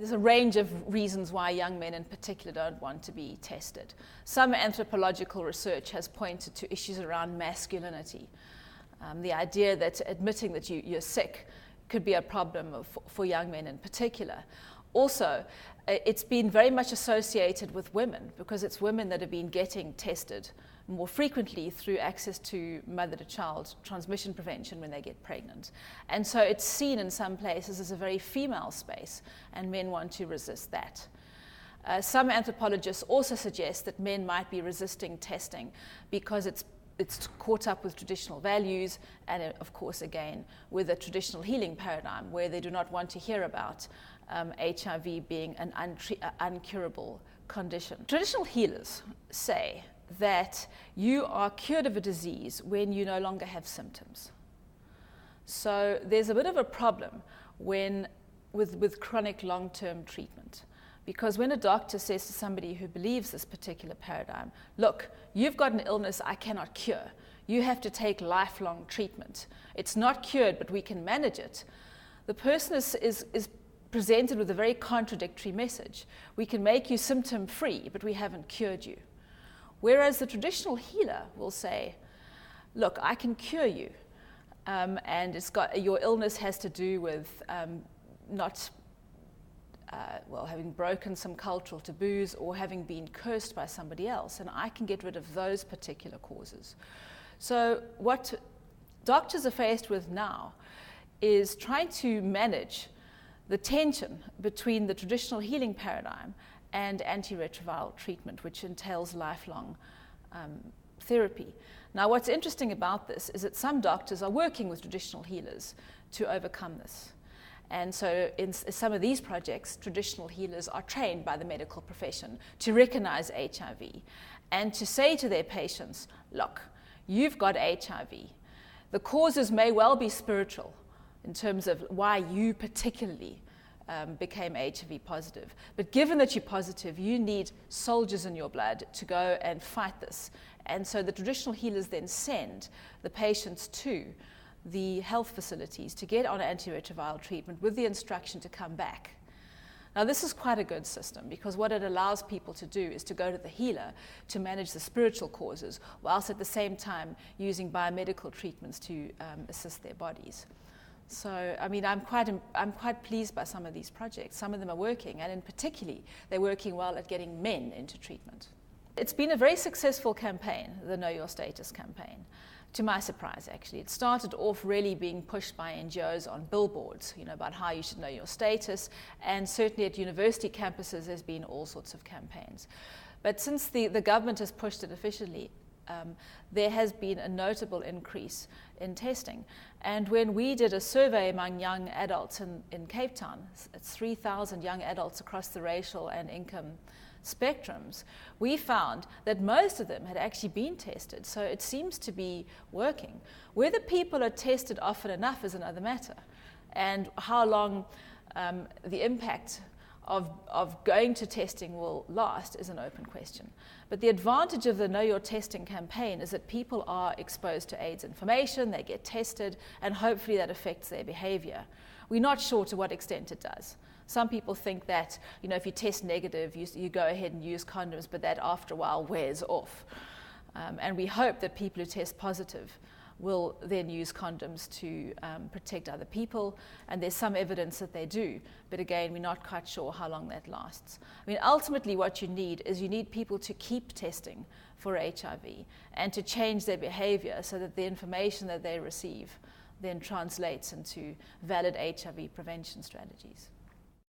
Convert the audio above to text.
there's a range of reasons why young men in particular don't want to be tested. Some anthropological research has pointed to issues around masculinity. The idea that admitting that you're sick could be a problem for young men in particular. Also, it's been very much associated with women because it's women that have been getting tested more frequently through access to mother-to-child transmission prevention when they get pregnant. And so it's seen in some places as a very female space, and men want to resist that. Some anthropologists also suggest that men might be resisting testing because it's caught up with traditional values and, of course, again, with a traditional healing paradigm where they do not want to hear about HIV being an uncurable condition. Traditional healers say that you are cured of a disease when you no longer have symptoms. So there's a bit of a problem with chronic long-term treatment. Because when a doctor says to somebody who believes this particular paradigm, look, you've got an illness I cannot cure. You have to take lifelong treatment. It's not cured, but we can manage it. The person is presented with a very contradictory message. We can make you symptom-free, but we haven't cured you. Whereas the traditional healer will say, look, I can cure you. And your illness has to do with having broken some cultural taboos or having been cursed by somebody else, and I can get rid of those particular causes. So what doctors are faced with now is trying to manage the tension between the traditional healing paradigm and antiretroviral treatment, which entails lifelong therapy. Now, what's interesting about this is that some doctors are working with traditional healers to overcome this. And so in some of these projects, traditional healers are trained by the medical profession to recognize HIV and to say to their patients, look, you've got HIV. The causes may well be spiritual in terms of why you particularly became HIV positive. But given that you're positive, you need soldiers in your blood to go and fight this. And so the traditional healers then send the patients to the health facilities to get on antiretroviral treatment with the instruction to come back. Now, this is quite a good system because what it allows people to do is to go to the healer to manage the spiritual causes, whilst at the same time using biomedical treatments to assist their bodies. So, I mean, I'm quite pleased by some of these projects. Some of them are working, and in particularly, they're working well at getting men into treatment. It's been a very successful campaign, the Know Your Status campaign, to my surprise, actually. It started off really being pushed by NGOs on billboards, about how you should know your status, and certainly at university campuses, there's been all sorts of campaigns. But since the government has pushed it officially, there has been a notable increase in testing. And when we did a survey among young adults in Cape Town, it's 3,000 young adults across the racial and income spectrums, we found that most of them had actually been tested. So it seems to be working. Whether people are tested often enough is another matter. And how long the impact of going to testing will last is an open question. But the advantage of the Know Your Testing campaign is that people are exposed to AIDS information, they get tested, and hopefully that affects their behavior. We're not sure to what extent it does. Some people think that, if you test negative, you go ahead and use condoms, but that after a while wears off. And we hope that people who test positive will then use condoms to protect other people, and there's some evidence that they do, but again, we're not quite sure how long that lasts. I mean, ultimately what you need people to keep testing for HIV and to change their behavior so that the information that they receive then translates into valid HIV prevention strategies.